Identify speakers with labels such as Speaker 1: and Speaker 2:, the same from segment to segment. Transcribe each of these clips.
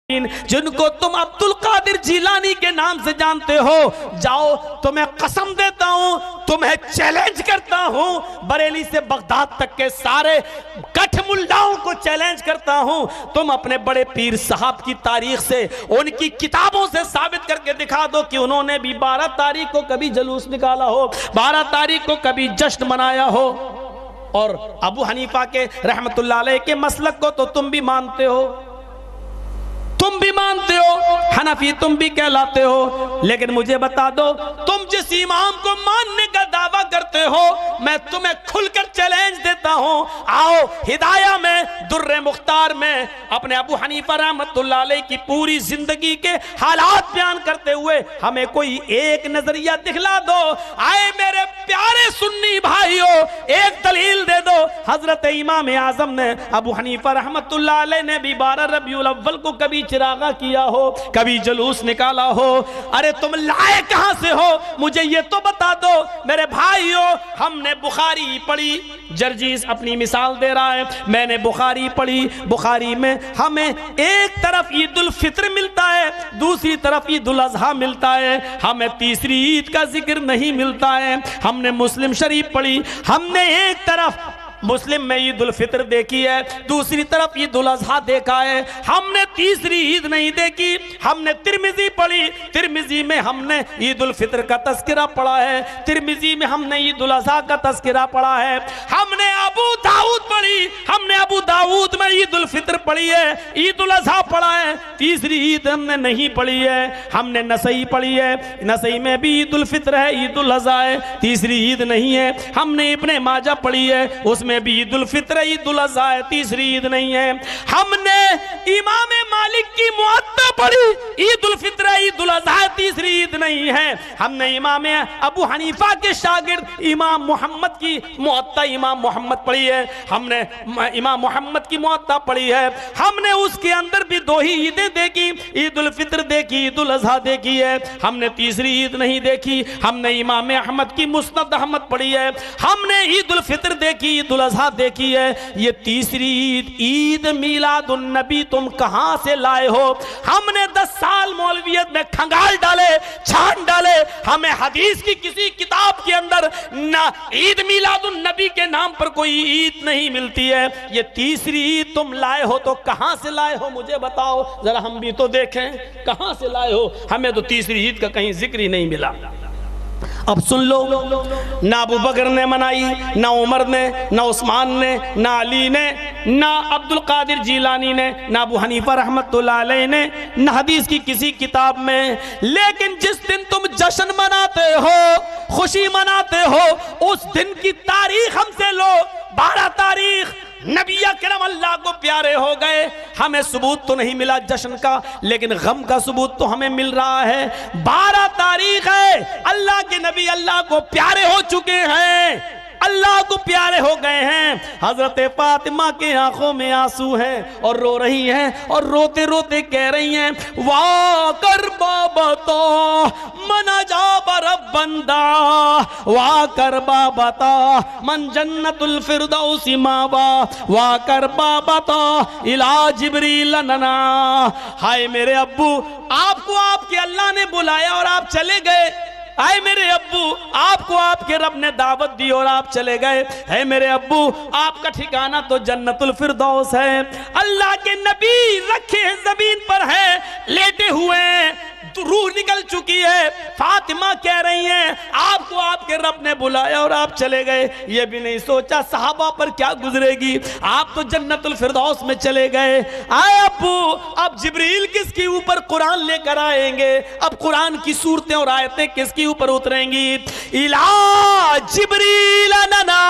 Speaker 1: جن کو تم عبد القادر جیلانی کے نام سے جانتے ہو، جاؤ تمہیں قسم دیتا ہوں، تمہیں چیلنج کرتا ہوں، بریلی سے بغداد تک کے سارے کٹھ ملاؤں کو چیلنج کرتا ہوں، تم اپنے بڑے پیر صاحب کی تاریخ سے، ان کی کتابوں سے ثابت کر کے دکھا دو کہ انہوں نے بھی 12 تاریخ کو کبھی جلوس نکالا ہو، 12 تاریخ کو کبھی جشن منایا ہو۔ اور ابو حنیفہ کے رحمت اللہ علیہ کے مسلک کو تو تم بھی مانتے ہو، تم بھی مانتے ہو، حنفی تم بھی کہلاتے ہو، لیکن مجھے بتا دو تم جس امام کو ماننے کا دعویٰ کرتے ہو، میں تمہیں کھل کر چیلنج دیتا ہوں، آؤ ہدایہ میں در مختار میں اپنے ابو حنیفہ رحمت اللہ علیہ کی پوری زندگی کے حالات بیان کرتے ہوئے ہمیں کوئی ایک نظریہ دکھلا دو۔ آئے میرے پیارے سنی بھائیوں، ایک دلیل دے دو۔ حضرت امام اعظم نے ابو حنیفہ رحمت اللہ علیہ نے بھی 12 ربیع الاول کو کبھی چراغا کیا ہو، کبھی جلوس نکالا ہو؟ ارے تم لائے کہاں سے ہو؟ مجھے یہ تو بتا دو میرے بھائیوں۔ ہم نے بخاری پڑھی، جرجیس اپنی مثال دے رہا ہے، میں نے بخاری پڑھی، بخاری میں ہمیں ایک طرف عید الفطر ملتا ہے، دوسری طرف عید الاضحیٰ ملتا ہے، ہمیں تیسری عید کا ذکر نہیں ملتا ہے۔ ہم نے مسلم شریف پڑھی، ہم نے ایک طرف مسلم میں عید الفطر دیکھی ہے، دوسری طرف عید الاضحیٰ دیکھا ہے، ہم نے تیسری عید نہیں دیکھی۔ ہم نے ترمذی پڑھی، ترمذی میں ہم نے عید الفطر کا تذکرہ پڑھا ہے، ترمذی میں ہم نے عید الاضحیٰ کا تذکرہ پڑھا ہے۔ ہم نے ابو داؤد پڑھی، ہم نے ابو داؤد میں عید الفطر پڑھی ہے، عید الاضحیٰ پڑھا ہے، تیسری عید ہم نے نہیں پڑھی ہے۔ ہم نے نسائی پڑھی ہے، نسائی میں بھی عید الفطر ہے، عید الاضحیٰ ہے، تیسری عید نہیں ہے۔ ہم نے ابن ماجہ پڑھی ہے، اس میں بھی عید الفطر عید الاضحیٰ ہے، تیسری عید نہیں ہے۔ ہم نے امام مالک کی موطا پڑھی، عید الفطر عید الاضحیٰ، تیسری عید نہیں ہے۔ ہم نے امام ابو حنیفہ کے شاگرد امام محمد کی موطا امام محمد پڑھی ہے، ہم نے امام محمد کی موطا پڑھی ہے، ہم نے اس کے اندر بھی 2 ہی عیدیں دیکھی، عید الفطر دیکھی، عید الاضحیٰ دیکھی ہے، ہم نے تیسری عید نہیں دیکھی۔ ہم نے امام احمد کی مسند احمد پڑھی ہے، ہم نے عید الفطر دیکھی، عید الاضحیٰ دیکھی ہے۔ یہ تیسری عید، عید میلاد النبی تم کہاں سے لائے ہو؟ ہم نے 10 سال مولویت میں کھنگال ڈالے، چھان ڈالے، ہمیں حدیث کی کسی کتاب کے اندر نہ عید میلاد النبی کے نام پر کوئی عید نہیں ملتی ہے۔ یہ تیسری عید تم لائے ہو تو کہاں سے لائے ہو؟ مجھے بتاؤ ذرا، ہم بھی تو دیکھیں کہاں سے لائے ہو۔ ہمیں تو تیسری عید کا کہیں ذکر ہی نہیں ملا۔ اب سن لو، نہ ابو بکر نے منائی، نہ عمر نے، نہ عثمان نے، نہ علی نے، نہ عبد القادر جیلانی نے، نہ ابو حنیفہ رحمت اللہ علیہ نے، نہ حدیث کی کسی کتاب میں۔ لیکن جس دن تم جشن مناتے ہو، خوشی مناتے ہو، اس دن کی تاریخ ہم سے لو۔ 12 تاریخ نبی اکرم اللہ کو پیارے ہو گئے، ہمیں ثبوت تو نہیں ملا جشن کا، لیکن غم کا ثبوت تو ہمیں مل رہا ہے۔ 12 تاریخ ہے، اللہ کے نبی اللہ کو پیارے ہو چکے ہیں، اللہ کو پیارے ہو گئے ہیں۔ حضرت فاطمہ کے آنکھوں میں آنسو ہیں اور رو رہی ہیں، اور روتے روتے کہہ رہی ہیں، وا کر بابتا من عجاب رب بندہ، وا کر بابتا من جنت الفردوس مابا، وا کر بابتا الہ جبریل لنا۔ ہائے میرے ابو، آپ کو آپ کے اللہ نے بلایا اور آپ چلے گئے۔ اے میرے ابو، آپ کو آپ کے رب نے دعوت دی اور آپ چلے گئے۔ اے میرے ابو، آپ کا ٹھکانہ تو جنت الفردوس ہے۔ اللہ کے نبی رکھے زمین پر ہیں، لیٹے ہوئے ہیں، روح نکل چکی ہے۔ فاطمہ کہہ رہی ہیں، آپ کو آپ کے رب نے بلایا اور آپ چلے گئے۔ یہ بھی نہیں سوچا صحابہ پر کیا گزرے گی، آپ تو جنت الفردوس میں چلے گئے۔ آئے ابو، اب جبریل کس کے اوپر قرآن لے کر آئیں گے؟ اب قرآن کی صورتیں اور آیتیں کس کے اوپر اتریں گی؟ الہ جبریل لنا،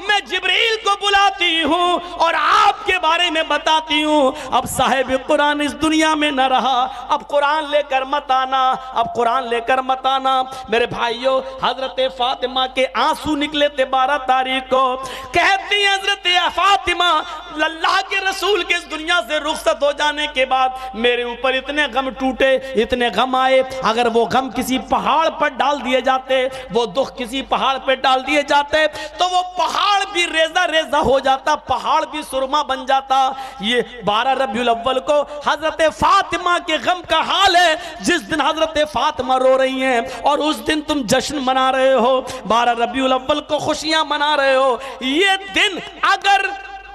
Speaker 1: میں جبریل کو بلاتی ہوں اور آپ کے بارے میں بتاتی ہوں۔ اب صاحب قرآن اس دنیا میں نہ رہا، اب قرآن لے کر مت آنا، اب قرآن لے کر مت آنا۔ میرے بھائیوں، حضرت فاطمہ کے آنسو نکلے تھے 12 تاریخ کو۔ کہتی ہیں حضرت فاطمہ، اللہ کے رسول کے اس دنیا سے رخصت ہو جانے کے بعد میرے اوپر اتنے غم ٹوٹے، اتنے غم آئے، اگر وہ غم کسی پہاڑ پر ڈال دیے جاتے، وہ دکھ کسی پہاڑ پہ ڈال دیے جاتے تو وہ پہاڑ بھی ریزہ ریزہ ہو جاتا, پہاڑ بھی سرما بن جاتا. یہ 12 ربیع الاول کو حضرت فاطمہ کے غم کا حال ہے, جس دن حضرت فاطمہ رو رہی ہیں اور اس دن تم جشن منا رہے ہو, 12 ربیع الاول کو خوشیاں منا رہے ہو. یہ دن اگر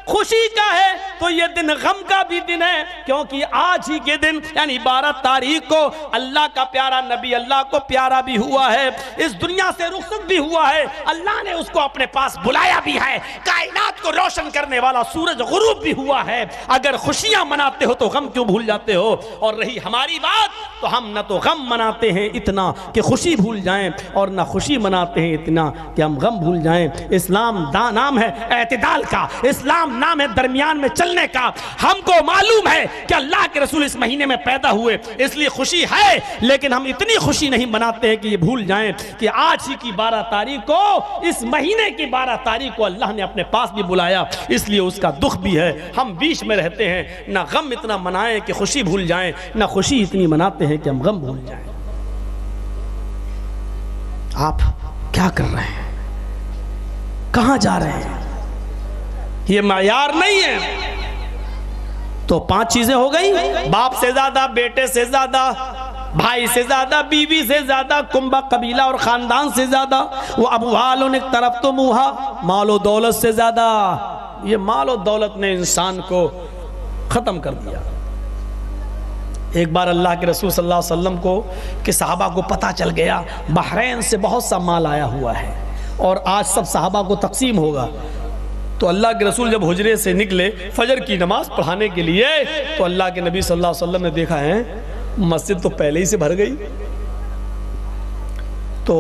Speaker 1: خوشی کا ہے تو یہ دن غم کا بھی دن ہے, کیونکہ آج ہی کے دن یعنی 12 تاریخ کو اللہ کا پیارا نبی اللہ کو پیارا بھی ہوا ہے, اس دنیا سے رخصت بھی ہوا ہے, اللہ نے اس کو اپنے پاس بلایا بھی ہے, کائنات کو روشن کرنے والا سورج غروب بھی ہوا ہے. اگر خوشیاں مناتے ہو تو غم کیوں بھول جاتے ہو؟ اور رہی ہماری بات تو ہم نہ تو غم مناتے ہیں اتنا کہ خوشی بھول جائیں, اور نہ خوشی مناتے ہیں اتنا کہ ہم غم بھول جائیں. اسلام نام ہے اعتدال کا, اسلام نام ہے درمیان میں چلنے کا. ہم کو معلوم ہے کہ اللہ کے رسول اس مہینے میں پیدا ہوئے, اس لیے خوشی ہے, لیکن ہم اتنی خوشی نہیں مناتے ہیں کہ یہ بھول جائیں کہ آج ہی کی 12 تاریخ کو, اس مہینے کی 12 تاریخ کو اللہ نے اپنے پاس بھی بلایا, اس لیے اس کا دکھ بھی ہے. ہم بیچ میں رہتے ہیں, نہ غم اتنا منائیں کہ خوشی بھول جائیں, نہ خوشی اتنی مناتے ہیں کہ ہم غم بھول جائیں. آپ کیا کر رہے ہیں؟ کہاں جا رہے ہیں؟ یہ معیار نہیں ہے. تو 5 چیزیں ہو گئی, باپ سے زیادہ, بیٹے سے زیادہ, بھائی سے زیادہ, بیوی سے زیادہ, کنبہ قبیلہ اور خاندان سے زیادہ, وہ ابوال اقترفتموہا, مال و دولت سے زیادہ. یہ مال و دولت نے انسان کو ختم کر دیا. ایک بار اللہ کے رسول صلی اللہ علیہ وسلم کو کہ صحابہ کو پتہ چل گیا بحرین سے بہت سا مال آیا ہوا ہے اور آج سب صحابہ کو تقسیم ہوگا. تو اللہ کے رسول جب حجرے سے نکلے فجر کی نماز پڑھانے کے لیے, تو اللہ کے نبی صلی اللہ علیہ وسلم نے دیکھا ہے مسجد تو پہلے ہی سے بھر گئی. تو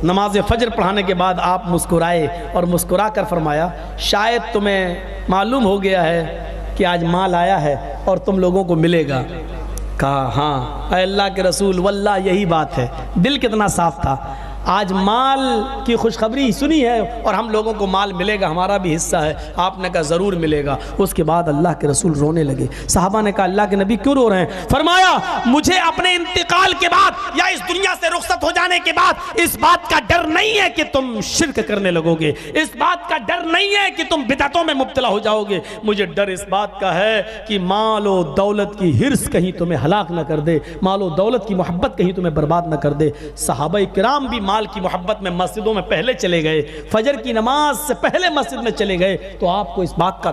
Speaker 1: نماز فجر پڑھانے کے بعد آپ مسکرائے اور مسکرا کر فرمایا, شاید تمہیں معلوم ہو گیا ہے کہ آج مال آیا ہے اور تم لوگوں کو ملے گا. کہا ہاں اے اللہ کے رسول, واللہ یہی بات ہے. دل کتنا صاف تھا, آج مال کی خوشخبری سنی ہے اور ہم لوگوں کو مال ملے گا, ہمارا بھی حصہ ہے. آپ نے کہا ضرور ملے گا. اس کے بعد اللہ کے رسول رونے لگے. صحابہ نے کہا اللہ کے نبی کیوں رو رہے ہیں؟ فرمایا مجھے اپنے انتقال کے بعد یا اس دنیا سے رخصت ہو جانے کے بعد اس بات کا ڈر نہیں ہے کہ تم شرک کرنے لگو گے, اس بات کا ڈر نہیں ہے کہ تم بدعتوں میں مبتلا ہو جاؤ گے, مجھے ڈر اس بات کا ہے کہ مال و دولت کی ہرس کہیں تمہیں ہلاک نہ کر دے, مال و دولت کی محبت کہیں تمہیں برباد نہ کر دے. صحابہ کرام بھی مال کی محبت میں مسجدوں میں پہلے چلے گئے, فجر کی نماز سے پہلے مسجد میں چلے گئے. تو آپ کو اس بات کا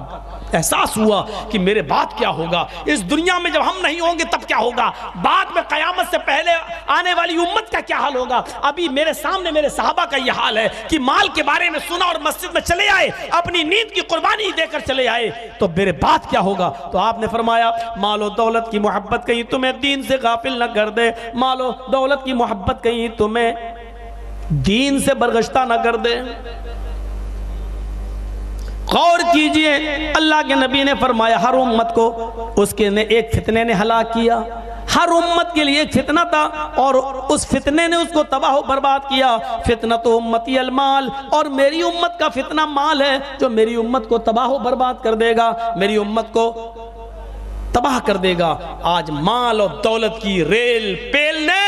Speaker 1: احساس ہوا کہ میرے بعد کیا ہوگا, اس دنیا میں جب ہم نہیں ہوں گے تب کیا ہوگا, بعد میں قیامت سے پہلے آنے والی امت کا کیا حال ہوگا. ابھی میرے سامنے میرے صحابہ کا یہ حال ہے کہ مال کے بارے میں سنا اور مسجد میں چلے آئے, اپنی نیند کی قربانی دے کر چلے آئے, تو میرے بعد کیا ہوگا. تو آپ نے فرمایا مال و دولت کی محبت کہیں تمہیں دین سے غافل نہ کر دے, مال و دولت کی محبت کہیں تمہیں دین سے برگشتہ نہ کر دے. غور کیجئے, اللہ کے نبی نے فرمایا ہر امت کو اس کے ایک فتنے نے ہلاک کیا, ہر امت کے لیے ایک فتنہ تھا اور اس فتنے نے اس کو تباہ و برباد کیا. فتنۃ امتی المال, اور میری امت کا فتنہ مال ہے جو میری امت کو تباہ و برباد کر دے گا, میری امت کو تباہ کر دے گا. آج مال اور دولت کی ریل پیل نے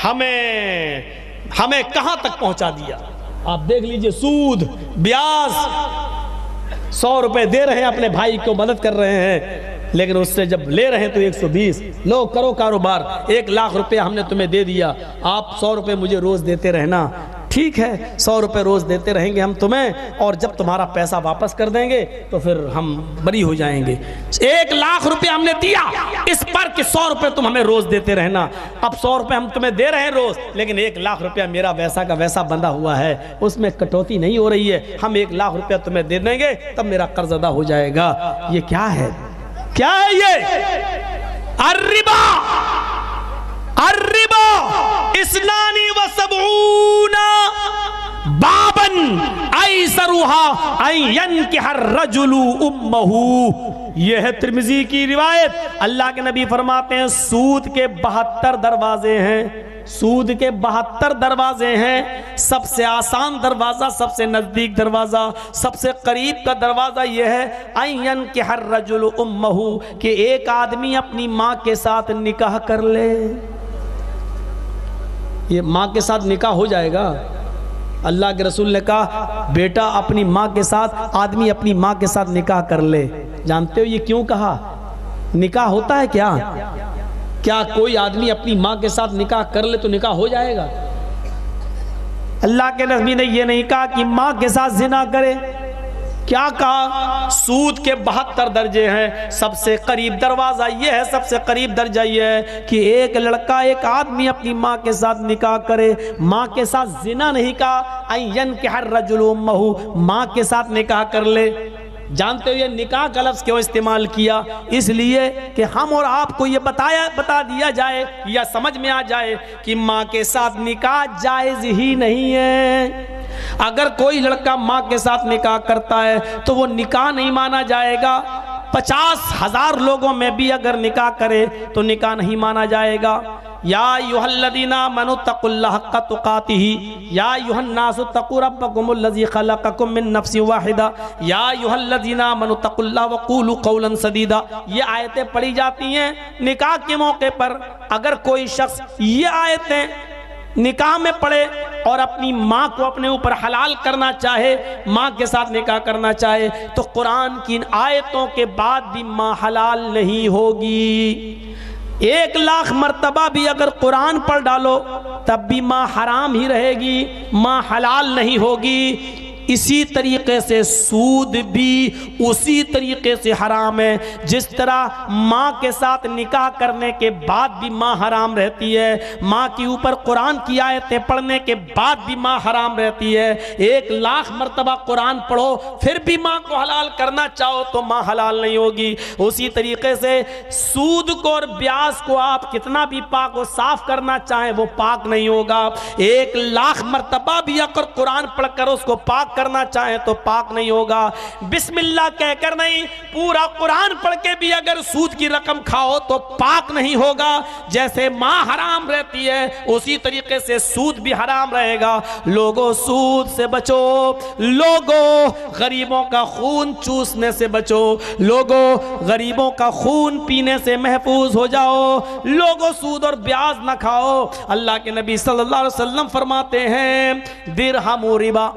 Speaker 1: ہمیں کہاں تک پہنچا دیا. آپ دیکھ لیجئے, سود, بیاج, 100 روپے دے رہے ہیں اپنے بھائی کو مدد کر رہے ہیں, لیکن اس سے جب لے رہے ہیں تو 120. لو کرو کاروبار, 1 لاکھ روپے ہم نے تمہیں دے دیا, آپ 100 روپے مجھے روز دیتے رہنا. ٹھیک ہے 100 روپے روز دیتے رہیں گے ہم تمہیں, اور جب تمہارا پیسہ واپس کر دیں گے تو پھر ہم بری ہو جائیں گے. 1 لاکھ روپے ہم نے دیا اس پر کہ 100 روپے تم ہمیں روز دیتے رہنا. اب 100 روپے ہم تمہیں دے رہے ہیں روز, لیکن 1 لاکھ روپیہ میرا ویسا کا ویسا بندہ ہوا ہے, اس میں کٹوتی نہیں ہو رہی ہے. ہم 1 لاکھ روپیہ تمہیں دے دیں گے تب میرا قرض ادا ہو جائے گا. یہ کیا ہے؟ کیا ہے یہ؟ الربا. الربا 72 بابن ایسرها ان ينكح الرجل امه. یہ ہے ترمذی کی روایت. اللہ کے نبی فرماتے ہیں سود کے 72 دروازے ہیں, سود کے 72 دروازے ہیں. سب سے آسان دروازہ, سب سے نزدیک دروازہ, سب سے قریب کا دروازہ یہ ہے ان ينكح الرجل امه, کہ ایک آدمی اپنی ماں کے ساتھ نکاح کر لے. یہ ماں کے ساتھ نکاح ہو جائے گا, اللہ کے رسول نے کہا بیٹا اپنی ماں کے ساتھ، آدمی اپنی ماں کے ساتھ نکاح کر لے. جانتے ہو یہ کیوں کہا؟ نکاح ہوتا ہے کیا؟ کیا کوئی آدمی اپنی ماں کے ساتھ نکاح کر لے تو نکاح ہو جائے گا؟ اللہ کے نبی نے یہ نہیں کہا کہ ماں کے ساتھ زنا کرے. کیا کہا؟ سود کے 72 درجے ہیں، سب سے قریب دروازہ یہ ہے، سب سے قریب درجہ یہ ہے کہ ایک لڑکا، ایک آدمی اپنی ماں کے ساتھ نکاح کرے. ماں کے ساتھ زنا نہیں کہا، ان ينكح الرجل امه، ماں کے ساتھ نکاح کر لے. جانتے ہو یہ نکاح کا لفظ کیوں استعمال کیا؟ اس لیے کہ ہم اور آپ کو یہ بتا دیا جائے یا سمجھ میں آ جائے کہ ماں کے ساتھ نکاح جائز ہی نہیں ہے. اگر کوئی لڑکا ماں کے ساتھ نکاح کرتا ہے تو وہ نکاح نہیں مانا جائے گا. 50,000 لوگوں میں بھی اگر نکاح کرے تو نکاح نہیں مانا جائے گا. یا ایھا الذین آمنوا اتقوا اللہ حق تقاتہ یا ایھا الناس اتقوا ربکم الذی خلقکم من نفس واحدہ یا ایھا الذین آمنوا اتقوا اللہ وقولوا قولا سدیدا. یہ آیتیں پڑھی جاتی ہیں نکاح کے موقع پر. اگر کوئی شخص یہ آیتیں نکاح میں پڑھے اور اپنی ماں کو اپنے اوپر حلال کرنا چاہے، ماں کے ساتھ نکاح کرنا چاہے، تو قرآن کی ان آیتوں کے بعد بھی ماں حلال نہیں ہوگی. 1,00,000 مرتبہ بھی اگر قرآن پڑھ ڈالو تب بھی ماں حرام ہی رہے گی، ماں حلال نہیں ہوگی. اسی طریقے سے سود بھی اسی طریقے سے حرام ہے. جس طرح ماں کے ساتھ نکاح کرنے کے بعد بھی ماں حرام رہتی ہے، ماں کے اوپر قرآن کی آیتیں پڑھنے کے بعد بھی ماں حرام رہتی ہے. 1,00,000 مرتبہ قرآن پڑھو پھر بھی ماں کو حلال کرنا چاہو تو ماں حلال نہیں ہوگی. اسی طریقے سے سود کو اور بیاج کو آپ کتنا بھی پاک و صاف کرنا چاہیں وہ پاک نہیں ہوگا. 1,00,000 مرتبہ بھی اگر قرآن پڑھ کر اس کو پاک کرنا چاہیں تو پاک نہیں ہوگا. بسم اللہ کہہ کر نہیں، پورا قرآن پڑھ کے بھی اگر سود کی رقم کھاؤ تو پاک نہیں ہوگا. جیسے ماں حرام رہتی ہے اسی طریقے سے سود بھی حرام رہے گا. لوگوں سود سے بچو، لوگوں غریبوں کا خون چوسنے سے بچو، لوگوں غریبوں کا خون پینے سے محفوظ ہو جاؤ، لوگوں سود اور بیاج نہ کھاؤ. اللہ کے نبی صلی اللہ علیہ وسلم فرماتے ہیں درہم و ربا،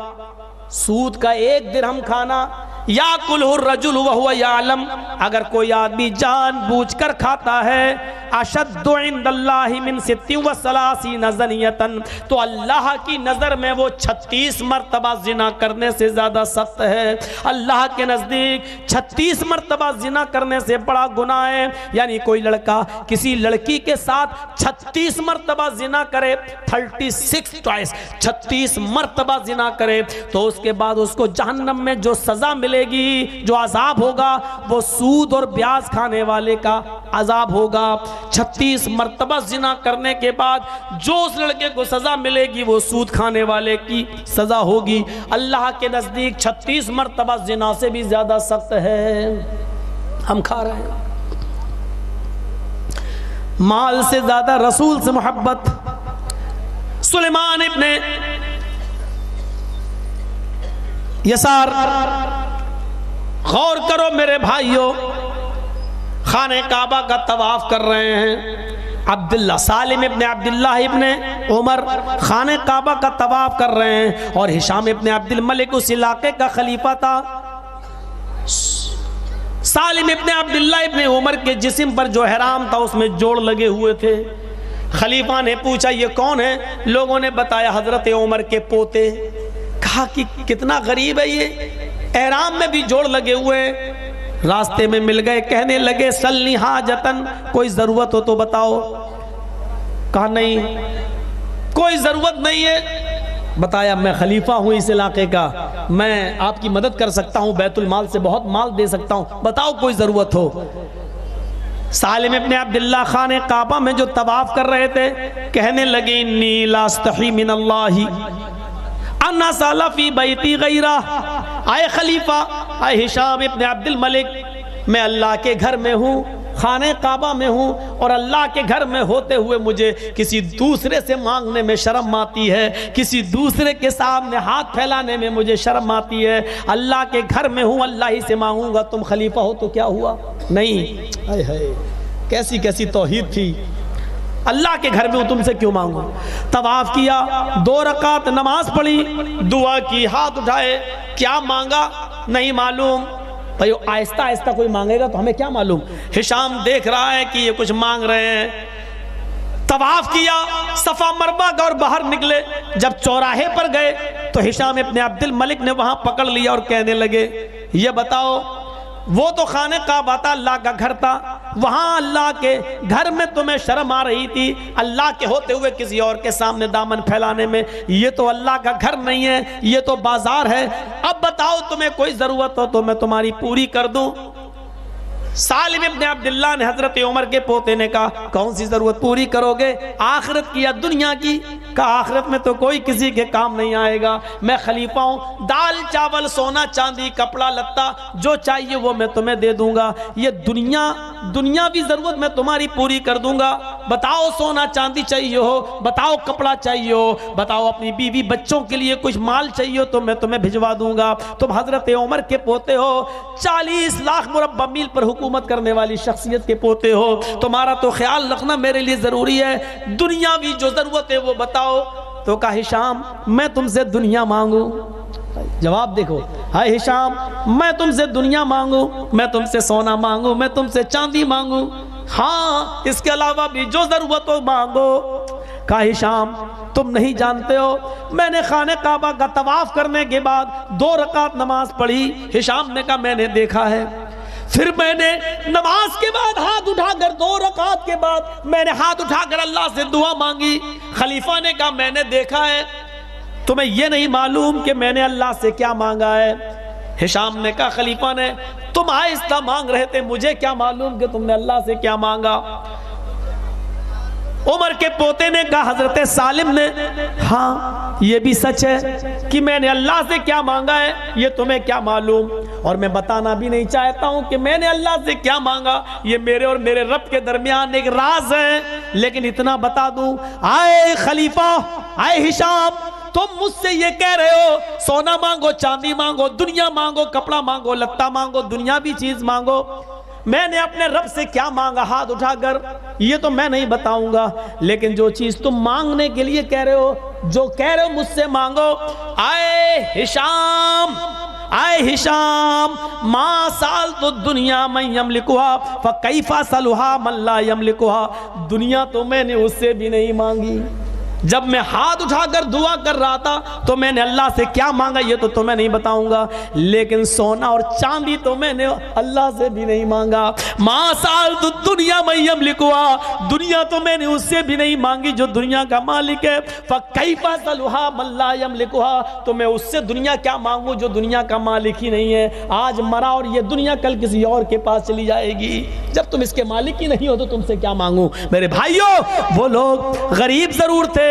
Speaker 1: سود کا 1 درہم کھانا، یاکلہ الرجل وہو یعلم، اگر کوئی آدمی جان بوجھ کر کھاتا ہے، اشد عند اللہ من 36 زنیۃ، تو اللہ کی نظر میں وہ 36 مرتبہ زنا کرنے سے زیادہ سخت ہے. اللہ کے نزدیک 36 مرتبہ زنا کرنے سے بڑا گناہ ہے. یعنی کوئی لڑکا کسی لڑکی کے ساتھ 36 مرتبہ زنا کرے، 36 مرتبہ زنا کرے، تو اس کے بعد اس کو جہنم میں جو سزا ملے گی، جو عذاب ہوگا، وہ سود اور بیاج کھانے والے کا عذاب ہوگا. 36 مرتبہ زنا کرنے کے بعد جو اس لڑکے کو سزا ملے گی وہ سود کھانے والے کی سزا ہوگی. اللہ کے نزدیک 36 مرتبہ زنا سے بھی زیادہ سخت ہے. ہم کھا رہے ہیں. مال سے زیادہ رسول سے محبت. سلیمان ابن یسار، غور کرو میرے بھائیوں، خانہ کعبہ کا طواف کر رہے ہیں. عبداللہ سالم ابن عبداللہ ابن عمر خانہ کعبہ کا طواف کر رہے ہیں، اور ہشام ابن عبد الملک اس علاقے کا خلیفہ تھا. سالم ابن عبداللہ ابن عمر کے جسم پر جو احرام تھا اس میں جوڑ لگے ہوئے تھے. خلیفہ نے پوچھا یہ کون ہے؟ لوگوں نے بتایا حضرت عمر کے پوتے. کہا کہ کتنا غریب ہے یہ، احرام میں بھی جوڑ لگے ہوئے. راستے میں مل گئے، کہنے لگے سلنی حاجتن، کوئی ضرورت ہو تو بتاؤ. کہا نہیں کوئی ضرورت نہیں ہے. بتایا میں خلیفہ ہوں اس علاقے کا، میں آپ کی مدد کر سکتا ہوں، بیت المال سے بہت مال دے سکتا ہوں، بتاؤ کوئی ضرورت ہو. سالم ابن عبداللہ خانہ کعبہ میں جو طواف کر رہے تھے کہنے لگے انی لا استحی من اللہ انا سالا فی بیتی غیرہ. آئے خلیفہ، آئے ہشام ابن عبد الملک، میں اللہ کے گھر میں ہوں، خانہ کعبہ میں ہوں، اور اللہ کے گھر میں ہوتے ہوئے مجھے کسی دوسرے سے مانگنے میں شرم آتی ہے، کسی دوسرے کے سامنے ہاتھ پھیلانے میں مجھے شرم آتی ہے. اللہ کے گھر میں ہوں، اللہ ہی سے مانگوں گا. تم خلیفہ ہو تو کیا ہوا؟ نہیں. کیسی کیسی توحید تھی. اللہ کے گھر میں ہوں، تم سے کیوں مانگوں؟ طواف کیا، 2 رکعت نماز پڑھی، دعا کی، ہاتھ اٹھائے، کیا مانگا نہیں معلوم۔ بھائی آہستہ آہستہ کوئی مانگے گا تو ہمیں کیا معلوم؟ ہشام دیکھ رہا ہے کہ یہ کچھ مانگ رہے ہیں۔ طواف کیا، صفا مروا کا اور باہر نکلے، جب چوراہے پر گئے تو ہشام ابن عبد الملک نے وہاں پکڑ لیا اور کہنے لگے یہ بتاؤ، وہ تو خانہ کعبہ تھا، اللہ کا گھر تھا، وہاں اللہ کے گھر میں تمہیں شرم آ رہی تھی اللہ کے ہوتے ہوئے کسی اور کے سامنے دامن پھیلانے میں، یہ تو اللہ کا گھر نہیں ہے، یہ تو بازار ہے، اب بتاؤ تمہیں کوئی ضرورت ہو تو میں تمہاری پوری کر دوں۔ سالم ابن عبداللہ نے حضرت عمر کے پوتے نے کہا کون سی ضرورت پوری کرو گے، آخرت کی یا دنیا کی؟ کہا آخرت میں تو کوئی کسی کے کام نہیں آئے گا، میں خلیفہ ہوں، دال چاول سونا چاندی کپڑا لتا جو چاہیے وہ میں تمہیں دے دوں گا، یہ دنیاوی ضرورت میں تمہاری پوری کر دوں گا، بتاؤ سونا چاندی چاہیے ہو، بتاؤ کپڑا چاہیے ہو، بتاؤ اپنی بیوی بچوں کے لیے کچھ مال چاہیے ہو تو میں تمہیں بھجوا دوں گا، تم حضرت عمر کے پوتے ہو، 40 لاکھ مربع میل پر حکومت کرنے والی شخصیت کے پوتے ہو، تمہارا تو خیال رکھنا میرے لیے ضروری ہے، دنیاوی جو ضرورت ہے وہ بتاؤ۔ تو کہا ہشام میں تم سے دنیا مانگوں؟ جواب دیکھو، ہائے ہشام میں تم سے دنیا مانگوں، میں تم سے سونا مانگوں، میں تم سے چاندی مانگوں؟ ہاں اس کے علاوہ بھی جو ضرورت ہو مانگو۔ کہا ہشام تم نہیں جانتے ہو، میں نے خانہ کعبہ کا طواف کرنے کے بعد 2 رکعت نماز پڑھی۔ ہشام نے کہا میں نے دیکھا ہے، پھر میں نے نماز کے بعد ہاتھ اٹھا کر 2 رکعت کے بعد میں نے ہاتھ اٹھا کر اللہ سے دعا مانگی۔ خلیفہ نے کہا میں نے دیکھا ہے، تمہیں یہ نہیں معلوم کہ میں نے اللہ سے کیا مانگا ہے؟ ہشام نے کہا خلیفہ نے تم آہستہ مانگ رہے تھے، مجھے کیا معلوم کہ تم نے اللہ سے کیا مانگا؟ عمر کے پوتے نے کہا حضرت سالم نے ہاں یہ بھی سچ ہے کہ میں نے اللہ سے کیا مانگا ہے، یہ تمہیں کیا معلوم؟ اور میں بتانا بھی نہیں چاہتا ہوں کہ میں نے اللہ سے کیا مانگا، یہ میرے اور میرے رب کے درمیان ایک راز ہے، لیکن اتنا بتا دوں، آئے خلیفہ، آئے ہشام، تم مجھ سے یہ کہہ رہے ہو سونا مانگو، چاندی مانگو، دنیا مانگو، کپڑا مانگو، لتا مانگو، دنیا بھی چیز مانگو، میں نے اپنے رب سے کیا مانگا ہاتھ اٹھا کر یہ تو میں نہیں بتاؤں گا، لیکن جو چیز تم مانگنے کے لیے کہہ رہے ہو، جو کہہ رہے ہو مجھ سے مانگو۔ آئے ہشام، آئے ہشام، ما سالت الدنیا من یملکها فکیف اسألها من لا یملکها، دنیا تو میں نے اس سے بھی نہیں مانگی، جب میں ہاتھ اٹھا کر دعا کر رہا تھا تو میں نے اللہ سے کیا مانگا یہ تو تمہیں نہیں بتاؤں گا، لیکن سونا اور چاندی تو میں نے اللہ سے بھی نہیں مانگا۔ ما سالت الدنیا من یملکها، دنیا تو میں نے اس سے بھی نہیں مانگی جو دنیا کا مالک ہے، فکیف اسألها من لا یملکها، تو میں اس سے دنیا کیا مانگوں جو دنیا کا مالک ہی نہیں ہے، آج مرا اور یہ دنیا کل کسی اور کے پاس چلی جائے گی، جب تم اس کے مالک ہی نہیں ہو تو تم سے کیا مانگوں؟ میرے بھائیوں وہ لوگ غریب ضرور تھے،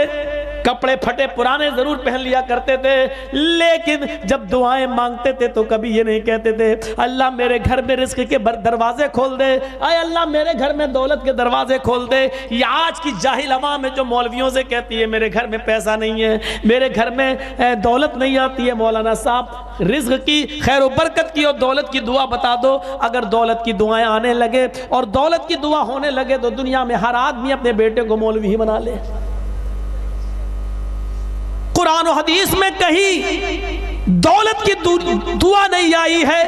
Speaker 1: کپڑے پھٹے پرانے ضرور پہن لیا کرتے تھے، لیکن جب دعائیں مانگتے تھے تو کبھی یہ نہیں کہتے تھے اللہ میرے گھر میں رزق کے دروازے کھول دے، اے اللہ میرے گھر میں دولت کے دروازے کھول دے۔ یہ آج کی جاہل عوام ہے جو مولویوں سے کہتی ہے میرے گھر میں پیسہ نہیں ہے، میرے گھر میں دولت نہیں آتی ہے، مولانا صاحب رزق کی خیر و برکت کی اور دولت کی دعا بتا دو۔ اگر دولت کی دعائیں آنے لگے اور دولت کی دعا ہونے لگے تو دنیا میں ہر آدمی اپنے بیٹے کو مولوی ہی بنا لے۔ قرآن و حدیث میں کہیں دولت کی دعا نہیں آئی ہے،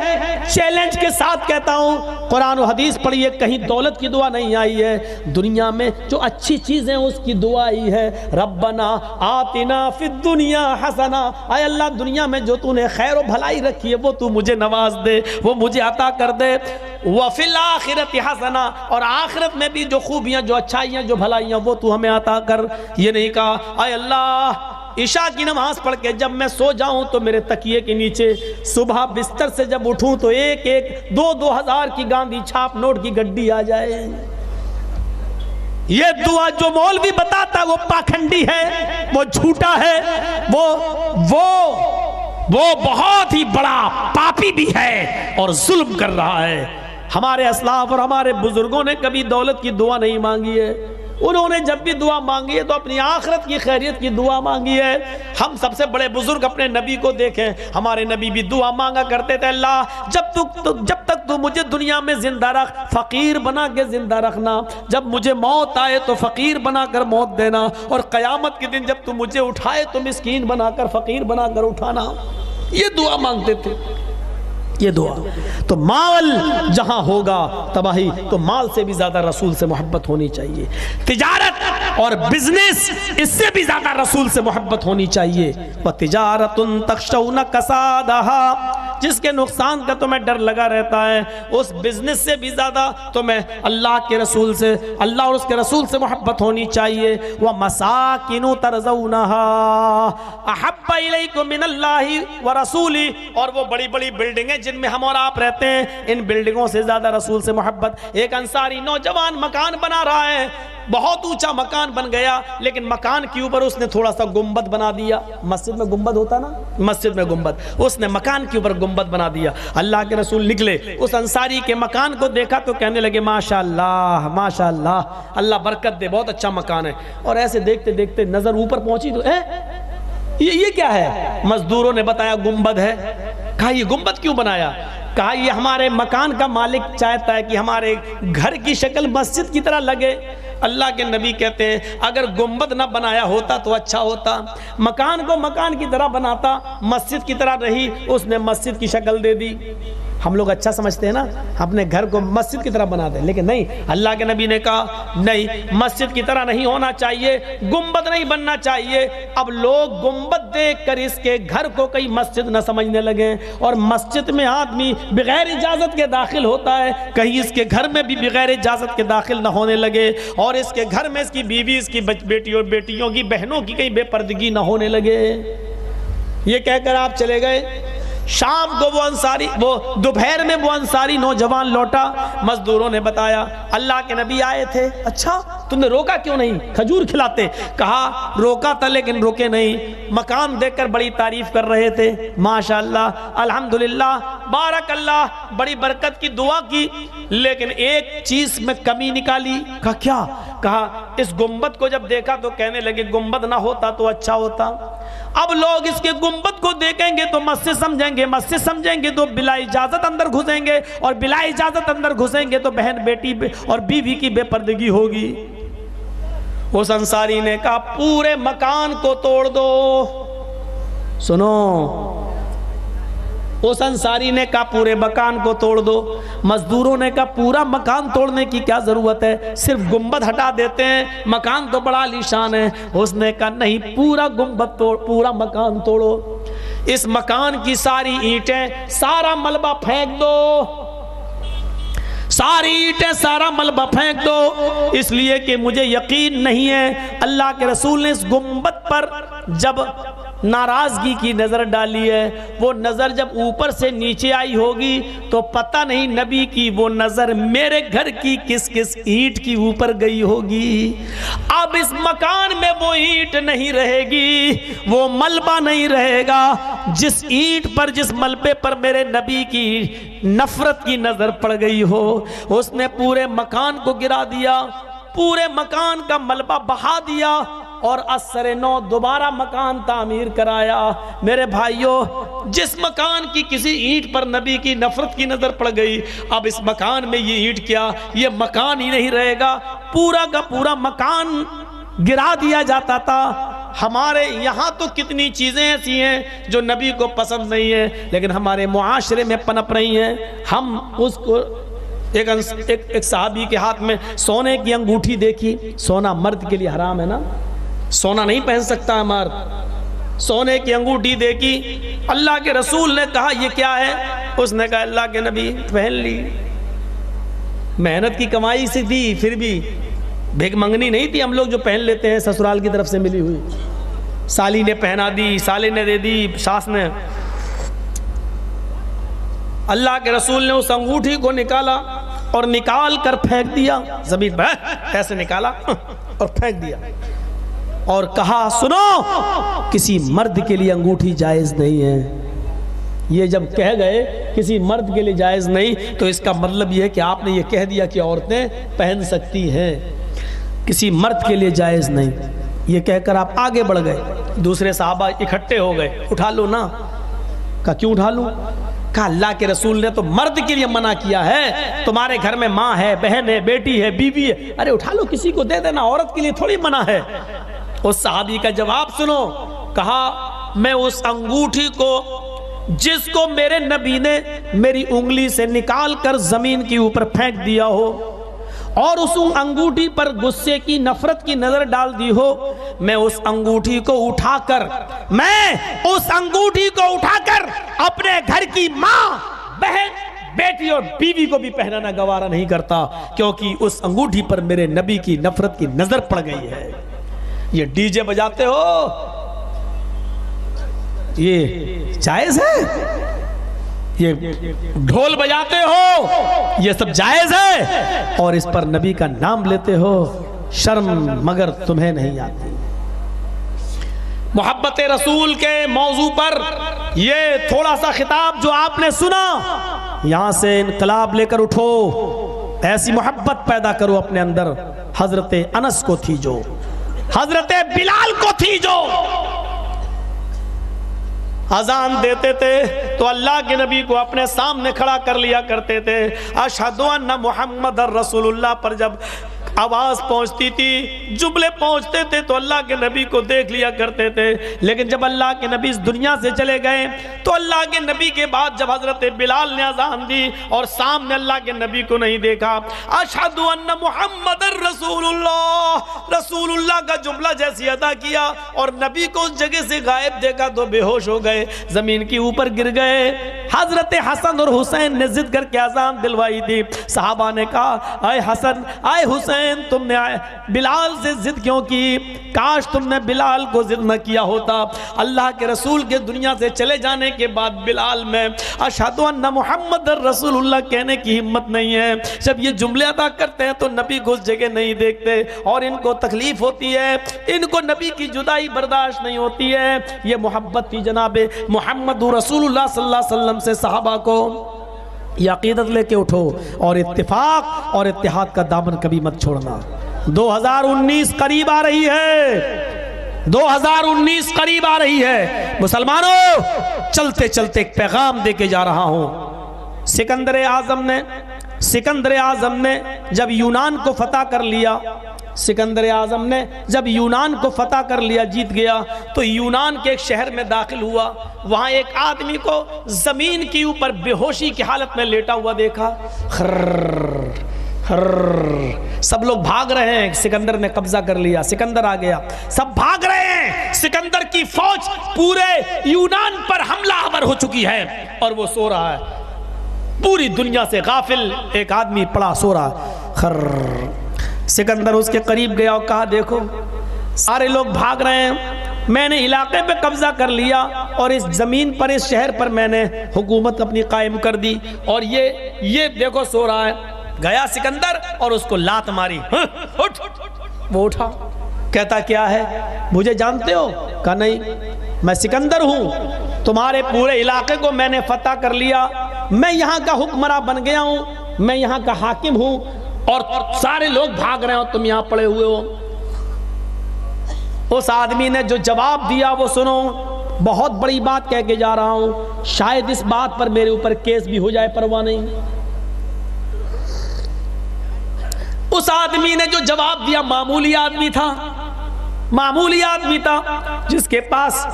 Speaker 1: چیلنج کے ساتھ کہتا ہوں قرآن و حدیث پڑھیے، کہیں دولت کی دعا نہیں آئی ہے، دنیا میں جو اچھی چیزیں اس کی دعا آئی ہے، ربنا آتنا فی الدنیا حسنہ، اے اللہ دنیا میں جو تو نے خیر و بھلائی رکھی ہے وہ تو مجھے نواز دے، وہ مجھے عطا کر دے، وفی الآخرۃ حسنہ، اور آخرت میں بھی جو خوبیاں جو اچھائیاں جو بھلائیاں وہ تو ہمیں عطا کر۔ یہ نہیں کہا اے اللہ عشاء کی نماز پڑھ کے جب میں سو جاؤں تو میرے تکیے کے نیچے، صبح بستر سے جب اٹھوں تو ایک 2,000 کی گاندھی چھاپ نوٹ کی گڈی آ جائے۔ یہ دعا جو مولوی بتاتا ہے وہ پاکھنڈی ہے، وہ جھوٹا ہے، وہ بہت ہی بڑا پاپی بھی ہے اور ظلم کر رہا ہے۔ ہمارے اسلاف اور ہمارے بزرگوں نے کبھی دولت کی دعا نہیں مانگی ہے، انہوں نے جب بھی دعا مانگی ہے تو اپنی آخرت کی خیریت کی دعا مانگی ہے۔ ہم سب سے بڑے بزرگ اپنے نبی کو دیکھیں، ہمارے نبی بھی دعا مانگا کرتے تھے، اللہ جب تک تو مجھے دنیا میں زندہ رکھ، فقیر بنا کے زندہ رکھنا، جب مجھے موت آئے تو فقیر بنا کر موت دینا، اور قیامت کے دن جب تو مجھے اٹھائے تو مسکین بنا کر فقیر بنا کر اٹھانا۔ یہ دعا مانگتے تھے، یہ دعا۔ تو مال جہاں ہوگا تباہی، تو مال سے بھی زیادہ رسول سے محبت ہونی چاہیے، تجارت اور بزنس اس سے بھی زیادہ رسول سے محبت ہونی چاہیے۔ وَتِجَارَةٌ تَخْشَوْنَ كَسَادَهَا، جس کے نقصان کا تمہیں ڈر لگا رہتا ہے، اس بزنس سے بھی زیادہ تمہیں اللہ کے رسول سے، اللہ اور اس کے رسول سے محبت ہونی چاہیے۔ وَمَسَاكِنُ تَرْضَوْنَهَا أَحَبَّ إِلَيْكُم مِّنَ اللَّهِ وَرَسُولِهِ، اور وہ بڑی بڑی بلڈنگیں جن میں ہم اور آپ رہتے ہیں، ان بلڈنگوں سے زیادہ رسول سے محبت۔ ایک انصاری نوجوان مکان بنا رہا ہے، بہت اونچا مکان بن گیا، لیکن مکان کے اوپر اس نے تھوڑا سا گنبد بنا دیا۔ مسجد میں گنبد ہوتا نا، مسجد میں گنبد، اس نے مکان کے اوپر گنبد بنا دیا۔ اللہ کے رسول نکلے، اس انصاری کے مکان کو دیکھا تو کہنے لگے ماشاءاللہ ماشاءاللہ، اللہ برکت دے، بہت اچھا مکان ہے۔ اور ایسے دیکھتے دیکھتے نظر اوپر پہنچی تو یہ کیا ہے؟ مزدوروں نے بتایا گنبد ہے۔ کہا یہ گنبد کیوں بنایا؟ کہا یہ ہمارے مکان کا مالک چاہتا ہے کہ ہمارے گھر کی شکل مسجد کی طرح لگے۔ اللہ کے نبی کہتے ہیں اگر گنبد نہ بنایا ہوتا تو اچھا ہوتا، مکان کو مکان کی طرح بناتا، مسجد کی طرح رہی، اس نے مسجد کی شکل دے دی۔ ہم لوگ اچھا سمجھتے ہیں نا، اپنے گھر کو مسجد کی طرح بنا دیں، لیکن نہیں، اللہ کے نبی نے کہا نہیں، مسجد کی طرح نہیں ہونا چاہیے، گنبد نہیں بننا چاہیے۔ اب لوگ گنبد دیکھ کر اس کے گھر کو کئی مسجد نہ سمجھنے لگے، اور مسجد میں آدمی بغیر اجازت کے داخل ہوتا ہے، کہیں اس کے گھر میں بھی بغیر اجازت کے داخل نہ ہونے لگے، اور اس کے گھر میں اس کی بیوی، اس کی بیٹی اور بیٹیوں کی، بہنوں کی کہیں بے پردگی نہ ہونے لگے۔ یہ کہہ کر آپ چلے گئے۔ شام کو وہ دوپہر میں وہ انصاری نوجوان لوٹا، مزدوروں نے بتایا اللہ کے نبی آئے تھے۔ اچھا تم نے روکا کیوں نہیں؟ کھجور کھلاتے۔ کہا روکا تھا لیکن روکے نہیں، مکان دیکھ کر بڑی تعریف کر رہے تھے، ماشاءاللہ الحمدللہ بارک اللہ، بڑی برکت کی دعا کی، لیکن ایک چیز میں کمی نکالی۔ کہا کیا؟ کہا اس گنبد کو جب دیکھا تو کہنے لگے گنبد نہ ہوتا تو اچھا ہوتا۔ اب لوگ اس کے گنبد کو دیکھیں گے تو مسجد سمجھیں گے، مسجد سمجھیں گے تو بلا اجازت اندر گھسیں گے، اور بلا اجازت اندر گھسیں گے تو بہن بیٹی اور بیوی کی بے پردگی ہوگی۔ اس انصاری نے کہا پورے مکان کو توڑ دو۔ سنو، اس انصاری نے کہا پورے مکان کو توڑ دو۔ مزدوروں نے کہا پورا مکان توڑنے کی کیا ضرورت ہے، صرف گنبد ہٹا دیتے ہیں، مکان تو بڑا عالیشان ہے۔ اس نے کہا نہیں، پورا گنبد توڑ، پورا مکان توڑو، اس مکان کی ساری اینٹیں، سارا ملبہ پھینک دو، ساری اینٹیں سارا ملبہ پھینک دو، اس لیے کہ مجھے یقین نہیں ہے۔ اللہ کے رسول نے اس گنبد پر جب ناراضگی کی نظر ڈالی ہے، وہ نظر جب اوپر سے نیچے آئی ہوگی تو پتہ نہیں نبی کی وہ نظر میرے گھر کی کس کس اینٹ کی اوپر گئی ہوگی۔ اب اس مکان میں وہ اینٹ نہیں رہے گی، وہ ملبہ نہیں رہے گا، جس اینٹ پر، جس ملبے پر میرے نبی کی نفرت کی نظر پڑ گئی ہو۔ اس نے پورے مکان کو گرا دیا، پورے مکان کا ملبہ بہا دیا، اور اثر نو دوبارہ مکان تعمیر کرایا۔ میرے بھائیوں، جس مکان کی کسی اینٹ پر نبی کی نفرت کی نظر پڑ گئی، اب اس مکان میں یہ اینٹ کیا، یہ مکان ہی نہیں رہے گا، پورا کا پورا مکان گرا دیا جاتا تھا۔ ہمارے یہاں تو کتنی چیزیں ایسی ہیں جو نبی کو پسند نہیں ہیں، لیکن ہمارے معاشرے میں پنپ رہی ہیں۔ ہم اس کو ایک صحابی کے ہاتھ میں سونے کی انگوٹھی دیکھی، سونا مرد کے لیے حرام ہے نا، سونا نہیں پہن سکتا ہے مرد، سونے کی انگوٹھی دیکھی، اللہ کے رسول نے کہا یہ کیا ہے؟ اس نے کہا اللہ کے نبی پہن لی، محنت کی کمائی سے تھی، پھر بھی بھیک منگنی نہیں تھی، ہم لوگ جو پہن لیتے ہیں سسرال کی طرف سے ملی ہوئی، سالی نے پہنا دی، سالے نے دے دی، ساس نے۔ اللہ کے رسول نے اس انگوٹھی کو نکالا اور نکال کر پھینک دیا زمین پر، ایسے نکالا اور پھینک دیا، اور کہا سنو، کسی مرد کے لیے انگوٹھی جائز نہیں ہے۔ یہ جب کہہ گئے کسی مرد کے لیے جائز نہیں، تو اس کا مطلب یہ ہے کہ آپ نے یہ کہہ دیا کہ عورتیں پہن سکتی ہیں۔ کسی مرد کے لیے جائز نہیں. یہ کہہ کر آپ آگے بڑھ گئے. دوسرے صحابہ اکٹھے ہو گئے, اٹھا لو نا. کہا کیوں اٹھا لوں؟ کہا اللہ کے رسول نے تو مرد کے لیے منع کیا ہے, تمہارے گھر میں ماں ہے, بہن ہے, بیٹی ہے, بیوی ہے, ارے اٹھا لو, کسی کو دے دینا, عورت کے لیے تھوڑی منع ہے. اس صحابی کا جواب سنو. کہا میں اس انگوٹھی کو جس کو میرے نبی نے میری انگلی سے نکال کر زمین کے اوپر پھینک دیا ہو اور اس انگوٹھی پر غصے کی نفرت کی نظر ڈال دی ہو, میں اس انگوٹھی کو اٹھا کر اپنے گھر کی ماں, بہن, بیٹی اور بیوی کو بھی پہنانا گوارا نہیں کرتا, کیونکہ اس انگوٹھی پر میرے نبی کی نفرت کی نظر پڑ گئی ہے. یہ ڈی جے بجاتے ہو, یہ جائز ہے؟ یہ ڈھول بجاتے ہو, یہ سب جائز ہے؟ اور اس پر نبی کا نام لیتے ہو, شرم مگر تمہیں نہیں آتی. محبت رسول کے موضوع پر یہ تھوڑا سا خطاب جو آپ نے سنا, یہاں سے انقلاب لے کر اٹھو, ایسی محبت پیدا کرو اپنے اندر. حضرت انس کو تھی جو, حضرت بلال کو تھی جو اذان دیتے تھے تو اللہ کے نبی کو اپنے سامنے کھڑا کر لیا کرتے تھے. اشہد ان محمد رسول اللہ پر جب آواز پہنچتی تھی, جملے پہنچتے تھے تو اللہ کے نبی کو دیکھ لیا کرتے تھے. لیکن جب اللہ کے نبی اس دنیا سے چلے گئے تو اللہ کے نبی کے بعد جب حضرت بلال نے اذان دی اور سامنے اللہ کے نبی کو نہیں دیکھا, اشہد ان محمد رسول اللہ, رسول اللہ کا جملہ جیسی ادا کیا اور نبی کو اس جگہ سے غائب دیکھا تو بے ہوش ہو گئے, زمین کے اوپر گر گئے. حضرت حسن اور حسین نے ضد کر کے اذان دلوائی تھی. صحابہ نے کہا اے حسن, اے حسین, تم نے بلال سے ضد کیوں کی؟ کاش تم نے بلال کو ضد نہ کیا ہوتا. اللہ کے رسول کے دنیا سے چلے جانے کے بعد بلال میں اشہد ان محمد رسول اللہ کہنے کی ہمت نہیں ہے. جب یہ جملے ادا کرتے ہیں تو نبی کو اس جگہ نہیں دیکھتے اور ان کو تکلیف ہوتی ہے, ان کو نبی کی جدائی برداشت نہیں ہوتی ہے. یہ محبت تھی جناب محمد رسول اللہ صلی اللہ علیہ وسلم سے صحابہ کو. یہ عقیدت لے کے اٹھو اور اتفاق اور اتحاد کا دامن کبھی مت چھوڑنا. 2019 قریب آ رہی ہے, 2019 قریب آ رہی ہے. مسلمانوں, چلتے چلتے ایک پیغام دے کے جا رہا ہوں. سکندر اعظم نے جب یونان کو فتح کر لیا, سکندر اعظم نے جب یونان کو فتح کر لیا, جیت گیا, تو یونان کے ایک شہر میں داخل ہوا. وہاں ایک آدمی کو زمین کے اوپر بے ہوشی کی حالت میں لیٹا ہوا دیکھا. سب لوگ بھاگ رہے ہیں, سکندر نے قبضہ کر لیا, سکندر آ گیا, سب بھاگ رہے ہیں. سکندر کی فوج پورے یونان پر حملہ آور ہو چکی ہے اور وہ سو رہا ہے. پوری دنیا سے غافل ایک آدمی پڑا سو رہا. سکندر اس کے قریب گیا اور کہا دیکھو سارے لوگ بھاگ رہے ہیں, میں نے علاقے پہ قبضہ کر لیا اور اس زمین پر, اس شہر پر میں نے حکومت اپنی قائم کر دی, اور یہ دیکھو سو رہا ہے. گیا سکندر اور اس کو لات ماری. اٹھ. وہ اٹھا, کہتا کیا ہے, مجھے جانتے ہو؟ کہا نہیں, میں سکندر ہوں, تمہارے پورے علاقے کو میں نے فتح کر لیا, میں یہاں کا حکمراں بن گیا ہوں, میں یہاں کا حاکم ہوں, اور سارے لوگ بھاگ رہے ہو, تم یہاں پڑے ہوئے ہو. اس آدمی نے جو جواب دیا وہ سنو, بہت بڑی بات کہہ کے جا رہا ہوں, شاید اس بات پر میرے اوپر کیس بھی ہو جائے, پرواہ نہیں. اس آدمی نے جو جواب دیا معمولی آدمی تھا, جس کے پاس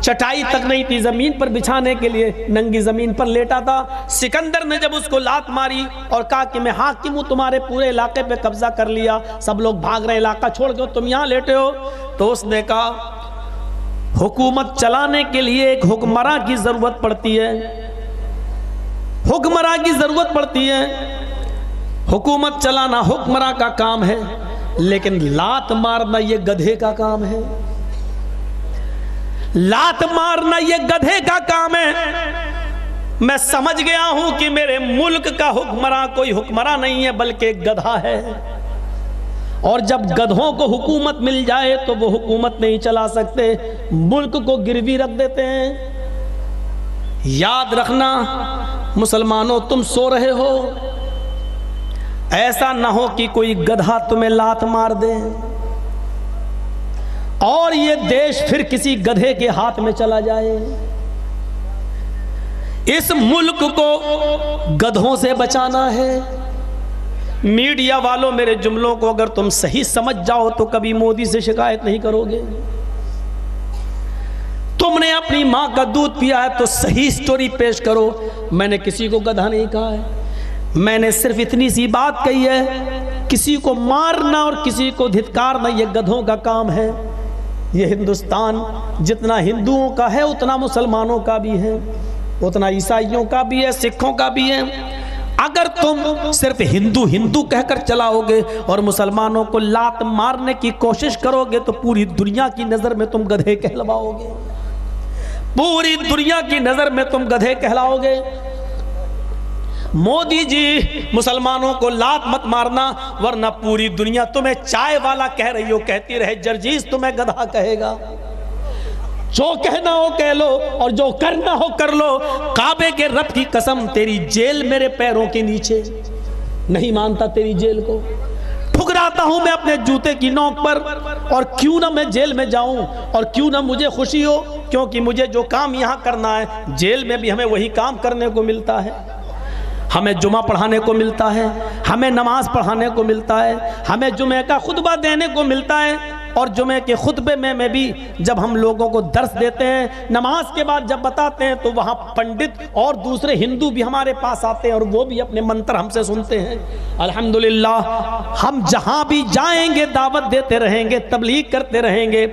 Speaker 1: چٹائی تک نہیں تھی زمین پر بچھانے کے لیے, ننگی زمین پر لیٹا تھا. سکندر نے جب اس کو لات ماری اور کہا کہ میں حاکم ہوں, تمہارے پورے علاقے پہ قبضہ کر لیا, سب لوگ بھاگ رہے, علاقہ چھوڑ کے تم یہاں لیٹے ہو, تو اس نے کہا حکومت چلانے کے لیے ایک حکمراں کی ضرورت پڑتی ہے, حکمراں کی ضرورت پڑتی ہے. حکومت چلانا حکمراں کا کام ہے, لیکن لات مارنا یہ گدھے کا کام ہے. لات مارنا یہ گدھے کا کام ہے. میں سمجھ گیا ہوں کہ میرے ملک کا حکمراں کوئی حکمراں نہیں ہے بلکہ گدھا ہے, اور جب گدھوں کو حکومت مل جائے تو وہ حکومت نہیں چلا سکتے, ملک کو گروی رکھ دیتے ہیں. یاد رکھنا مسلمانوں, تم سو رہے ہو, ایسا نہ ہو کہ کوئی گدھا تمہیں لات مار دے اور یہ دیش پھر کسی گدھے کے ہاتھ میں چلا جائے۔ اس ملک کو گدھوں سے بچانا ہے۔ میڈیا والوں میرے جملوں کو اگر تم صحیح سمجھ جاؤ تو کبھی مودی سے شکایت نہیں کرو گے۔ تم نے اپنی ماں کا دودھ پیا ہے تو صحیح سٹوری پیش کرو۔ میں نے کسی کو گدھا نہیں کہا ہے، میں نے صرف اتنی سی بات کہی ہے، کسی کو مارنا اور کسی کو دھتکارنا یہ گدھوں کا کام ہے۔ یہ ہندوستان جتنا ہندوؤں کا ہے اتنا مسلمانوں کا بھی ہے، اتنا عیسائیوں کا بھی ہے، سکھوں کا بھی ہے۔ اگر تم صرف ہندو ہندو کہہ کر چلاؤ گے اور مسلمانوں کو لات مارنے کی کوشش کرو گے تو پوری دنیا کی نظر میں تم گدھے کہلواؤ گے، پوری دنیا کی نظر میں تم گدھے کہلاؤ گے۔ مودی جی مسلمانوں کو لات مت مارنا ورنہ پوری دنیا تمہیں چائے والا کہہ رہی ہو، کہتی رہے جرجیز تمہیں گدھا کہے گا۔ جو کہنا ہو کہہ لو اور جو کرنا ہو کر لو۔ کعبے کے رب کی قسم تیری جیل میرے پیروں کے نیچے، نہیں مانتا تیری جیل کو، ٹھکراتا ہوں میں اپنے جوتے کی نوک پر، اور کیوں نہ میں جیل میں جاؤں اور کیوں نہ مجھے خوشی ہو، کیونکہ مجھے جو کام یہاں کرنا ہے جیل میں بھی ہمیں وہی کام کرنے کو ملتا ہے۔ ہمیں جمعہ پڑھانے کو ملتا ہے، ہمیں نماز پڑھانے کو ملتا ہے، ہمیں جمعہ کا خطبہ دینے کو ملتا ہے، اور جمعہ کے خطبے میں بھی جب ہم لوگوں کو درس دیتے ہیں، نماز کے بعد جب بتاتے ہیں تو وہاں پنڈت اور دوسرے ہندو بھی ہمارے پاس آتے ہیں اور وہ بھی اپنے منتر ہم سے سنتے ہیں۔ الحمدللہ ہم جہاں بھی جائیں گے دعوت دیتے رہیں گے، تبلیغ کرتے رہیں گے،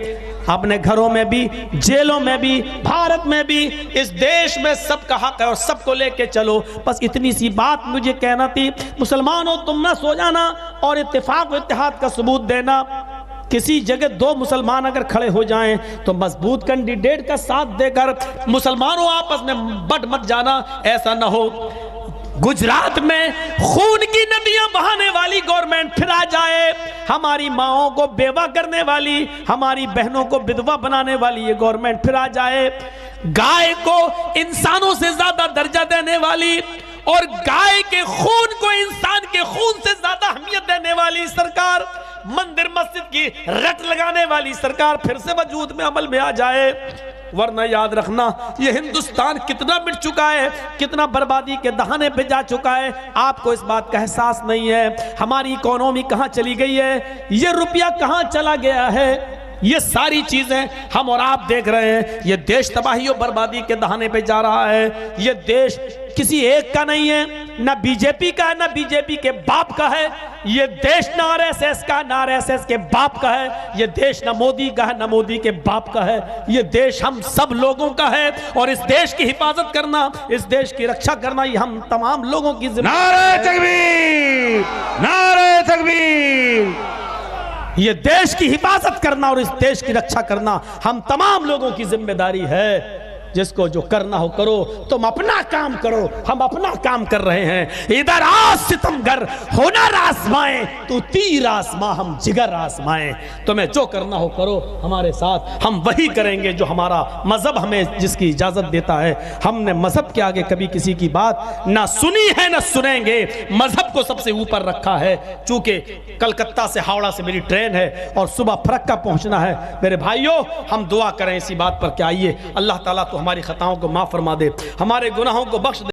Speaker 1: اپنے گھروں میں بھی، جیلوں میں بھی، بھارت میں بھی، اس دیش میں سب کا حق ہے اور سب کو لے کے چلو۔ بس اتنی سی بات مجھے کہنا تھی۔ مسلمانوں تم نہ سو جانا اور اتفاق و اتحاد کا ثبوت دینا۔ کسی جگہ دو مسلمان اگر کھڑے ہو جائیں تو مضبوط کینڈیڈیٹ کا ساتھ دے کر مسلمانوں آپس میں بٹ مت جانا۔ ایسا نہ ہو گجرات میں خون کی ندیاں بہانے والی گورنمنٹ پھر آ جائے، ہماری ماؤں کو بیوہ کرنے والی، ہماری بہنوں کو بدوا بنانے والی یہ گورنمنٹ پھر آ جائے، گائے کو انسانوں سے زیادہ درجہ دینے والی اور گائے کے خون کو انسان کے خون سے زیادہ اہمیت دینے والی سرکار، مندر مسجد کی رٹ لگانے والی سرکار پھر سے وجود میں عمل میں آ جائے۔ ورنہ یاد رکھنا یہ ہندوستان کتنا مٹ چکا ہے، کتنا بربادی کے دہانے پہ جا چکا ہے، آپ کو اس بات کا احساس نہیں ہے۔ ہماری اکانومی کہاں چلی گئی ہے، یہ روپیہ کہاں چلا گیا ہے، یہ ساری چیزیں ہم اور آپ دیکھ رہے ہیں۔ یہ دیش تباہی و بربادی کے دہانے پہ جا رہا ہے۔ یہ دیش کسی ایک کا نہیں ہے، نہ بی جے پی کا ہے، نہ بی جے پی کے باپ کا ہے۔ یہ دیش نہ آر ایس ایس کا، نہ آر ایس ایس کے باپ کا ہے۔ یہ دیش نہ مودی کا ہے، نہ مودی کے باپ کا ہے۔ یہ دیش ہم سب لوگوں کا ہے اور اس دیش کی حفاظت کرنا، اس دیش کی رکشا کرنا یہ ہم تمام لوگوں کی ذمہ داری ہے۔
Speaker 2: نعرہ تکبیر، نعرہ تکبیر۔
Speaker 1: یہ دیش کی حفاظت کرنا اور اس دیش کی رکشا کرنا ہم تمام لوگوں کی ذمہ داری ہے۔ جس کو جو کرنا ہو کرو، تم اپنا کام کرو، ہم اپنا کام کر رہے ہیں۔ ادھر آ ستمگر ہنر آزمائیں، تو تیر آزما ہم جگر آزمائیں۔ تمہیں جو کرنا ہو کرو ہمارے ساتھ، ہم وہی کریں گے جو ہمارا مذہب ہمیں جس کی اجازت دیتا ہے۔ ہم نے مذہب کے آگے کبھی کسی کی بات نہ سنی ہے نہ سنیں گے، مذہب کو سب سے اوپر رکھا ہے۔ چونکہ کلکتہ سے ہاوڑا سے میری ٹرین ہے اور صبح فرقہ پہنچنا ہے۔ میرے بھائیوں ہم دعا کریں اسی بات پر کہ آئیے اللہ تعالیٰ تو ہماری خطاؤں کو معاف فرما دے، ہمارے گناہوں کو بخش دے۔